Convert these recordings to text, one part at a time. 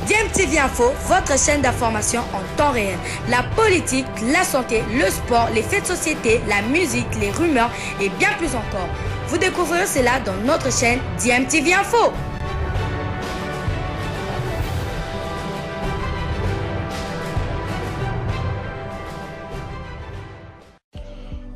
DMTV Info, votre chaîne d'information en temps réel. La politique, la santé, le sport, les faits de société, la musique, les rumeurs et bien plus encore. Vous découvrirez cela dans notre chaîne DMTV Info.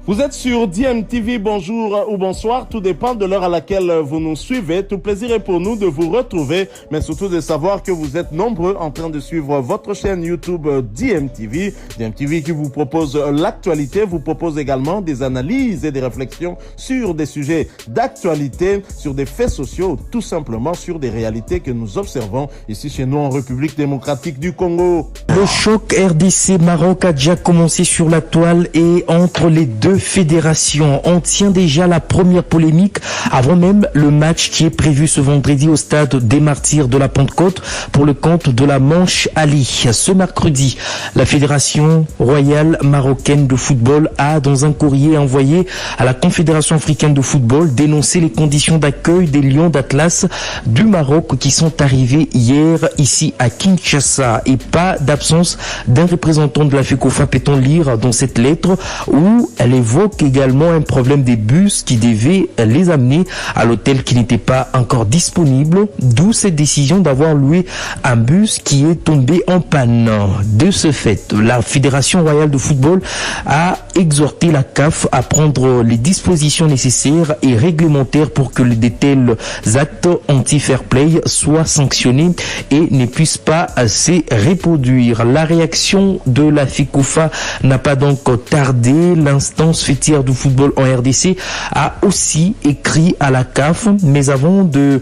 Vous êtes sur DMTV, bonjour ou bonsoir, tout dépend de l'heure à laquelle vous nous suivez. Tout plaisir est pour nous de vous retrouver, mais surtout de savoir que vous êtes nombreux en train de suivre votre chaîne YouTube DMTV. DMTV qui vous propose l'actualité, vous propose également des analyses et des réflexions sur des sujets d'actualité, sur des faits sociaux, tout simplement sur des réalités que nous observons ici chez nous en République démocratique du Congo. Le choc RDC-Maroc a déjà commencé sur la toile et entre les deux fédérations. On tient déjà la première polémique avant même le match qui est prévu ce vendredi au stade des Martyrs de la Pentecôte pour le compte de la Manche Ali. Ce mercredi, la Fédération royale marocaine de football a, dans un courrier envoyé à la Confédération africaine de football, dénoncé les conditions d'accueil des Lions d'Atlas du Maroc qui sont arrivés hier ici à Kinshasa et pas d'absence d'un représentant de la FECOFA, peut-on lire dans cette lettre où elle évoque également un problème des bus qui devaient les amener à l'hôtel qui n'était pas encore disponible, d'où cette décision d'avoir loué un bus qui est tombé en panne. De ce fait, la Fédération royale de football a exhorté la CAF à prendre les dispositions nécessaires et réglementaires pour que de tels actes anti-fair play soient sanctionnés et ne puissent pas se reproduire. La réaction de la FECOFA n'a pas donc tardé. L'instance fêtière du football en RDC a aussi écrit à la CAF, mais avant de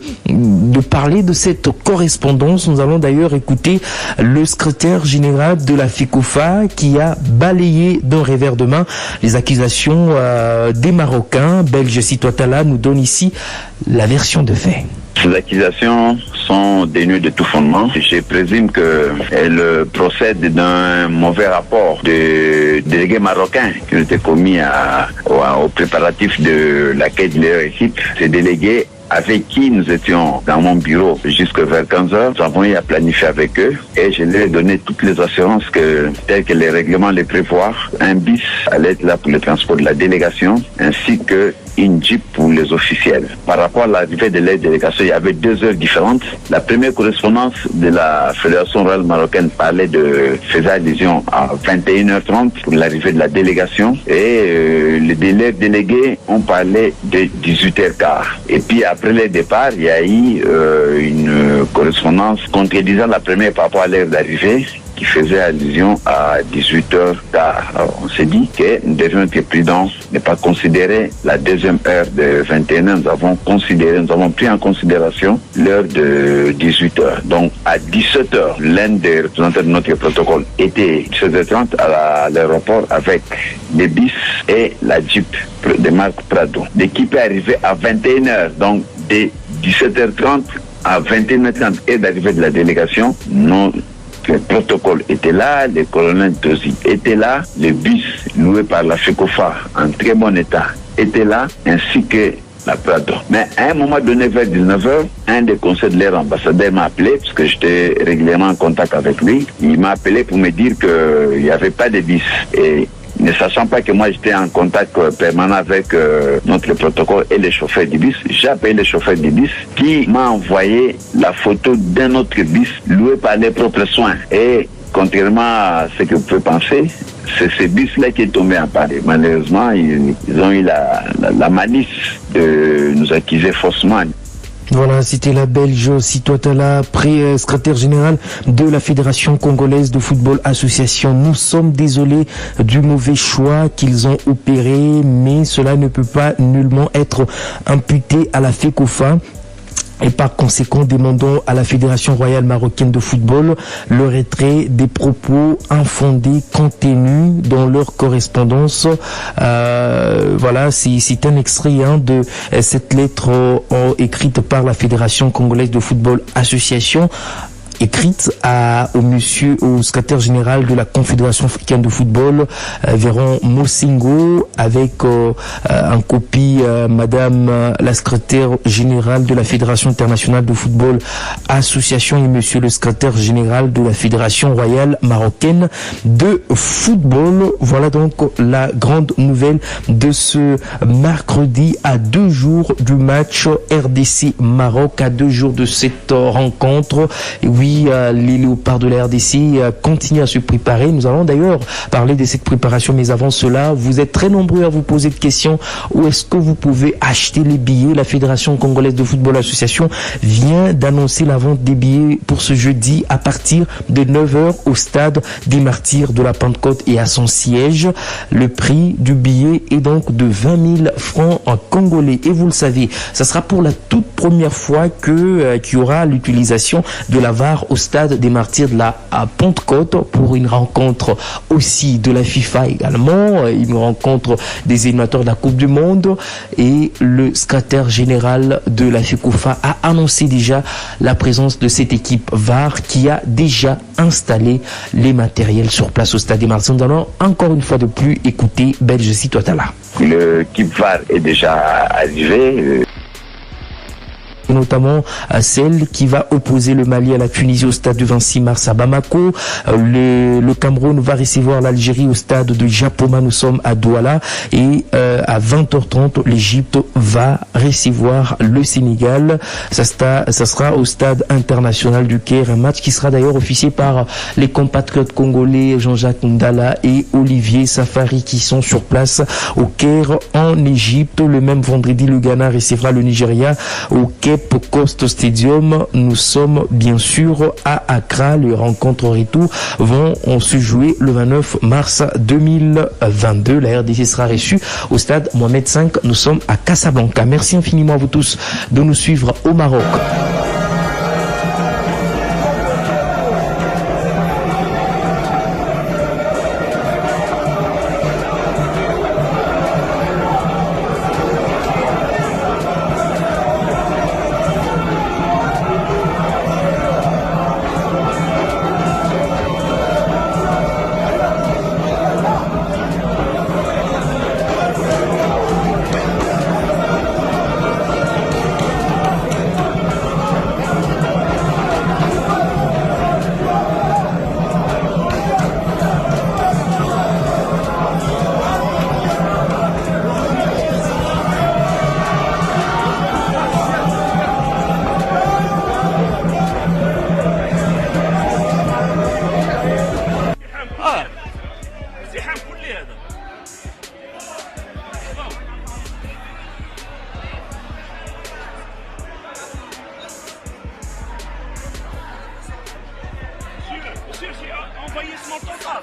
parler de cette correspondance, nous allons d'ailleurs écouter le secrétaire général de la FECOFA qui a balayé d'un revers de main les accusations des Marocains. Belge Sitouatala nous donne ici la version de fait. Ces accusations sont dénuées de tout fondement. Je présume qu'elles procèdent d'un mauvais rapport de délégués marocains qui ont été commis au préparatif de l'accueil de leur équipe. Ces délégués avec qui nous étions dans mon bureau jusqu'à vers 15h, nous avons eu à planifier avec eux et je leur ai donné toutes les assurances que, telles que les règlements les prévoient, un bis allait être là pour le transport de la délégation ainsi que une Jeep pour les officiels. Par rapport à l'arrivée de leur délégation, il y avait 2 heures différentes. La première correspondance de la Fédération royale marocaine faisait allusion à 21h30 pour l'arrivée de la délégation et les délégués ont parlé de 18h15. Et puis après le départ, il y a eu une correspondance contredisant la première par rapport à l'heure d'arrivée qui faisait allusion à 18h. Alors, on s'est dit que nous devions être prudents, ne pas considérer la deuxième heure de 21h. Nous avons pris en considération l'heure de 18h. Donc, à 17h, l'un des représentants de notre protocole était 17h30 à l'aéroport avec les bis et la Jeep de marque Prado. L'équipe est arrivée à 21h, donc de 17h30 à 21h30 et d'arrivée de la délégation, le protocole était là, le colonel Tosi était là, le bus loué par la FECOFA en très bon état était là, ainsi que la Prado. Mais à un moment donné, vers 19h, un des conseils de leur ambassadeur m'a appelé, parce que j'étais régulièrement en contact avec lui. Il m'a appelé pour me dire qu'il n'y avait pas de bus. Et ne sachant pas que moi j'étais en contact permanent avec notre protocole et les chauffeurs du bus, j'ai appelé le chauffeur du bus qui m'a envoyé la photo d'un autre bus loué par les propres soins. Et contrairement à ce que vous pouvez penser, c'est ce bus-là qui est tombé en panne. Malheureusement, ils ont eu la malice de nous accuser faussement. Voilà, c'était la Belge Sitouatala, secrétaire général de la Fédération congolaise de football association. Nous sommes désolés du mauvais choix qu'ils ont opéré, mais cela ne peut pas nullement être imputé à la FECOFA. Et par conséquent, demandons à la Fédération royale marocaine de football le retrait des propos infondés contenus dans leur correspondance. Voilà, c'est un extrait de cette lettre écrite par la Fédération congolaise de football association. écrite au secrétaire général de la Confédération africaine de football, Véron Mosingo, avec en copie Madame la secrétaire générale de la Fédération internationale de football association et Monsieur le secrétaire général de la Fédération royale marocaine de football. Voilà donc la grande nouvelle de ce mercredi à 2 jours du match RDC Maroc, à 2 jours de cette rencontre. Et oui, les léopards de la RDC continuent à se préparer. Nous allons d'ailleurs parler de cette préparation, mais avant cela, vous êtes très nombreux à vous poser de questions. Où est-ce que vous pouvez acheter les billets? La Fédération congolaise de football association vient d'annoncer la vente des billets pour ce jeudi à partir de 9h au stade des Martyrs de la Pentecôte et à son siège. Le prix du billet est donc de 20 000 francs en congolais. Et vous le savez, ça sera pour la toute première fois qu'il y aura l'utilisation de la VAR au stade des Martyrs de la Pentecôte pour une rencontre aussi de la FIFA également, une rencontre des animateurs de la Coupe du Monde, et le secrétaire général de la FECOFA a annoncé déjà la présence de cette équipe VAR qui a déjà installé les matériels sur place au stade des Martyrs. Nous allons encore une fois de plus écouter Belge Sitouatala. L'équipe VAR est déjà arrivée. Notamment celle qui va opposer le Mali à la Tunisie au stade du 26 mars à Bamako. Le Cameroun va recevoir l'Algérie au stade de Japoma, nous sommes à Douala. Et à 20h30, l'Égypte va recevoir le Sénégal. Ça sera au stade international du Caire, un match qui sera d'ailleurs officié par les compatriotes congolais Jean-Jacques Ndala et Olivier Safari qui sont sur place au Caire en Égypte. Le même vendredi, le Ghana recevra le Nigeria au Cape Coast Stadium. Nous sommes bien sûr à Accra. Les rencontres retour vont se jouer le 29 mars 2022. La RDC sera reçue au stade Mohamed V. Nous sommes à Casablanca. Merci infiniment à vous tous de nous suivre au Maroc. Monsieur, envoyez ce montant là.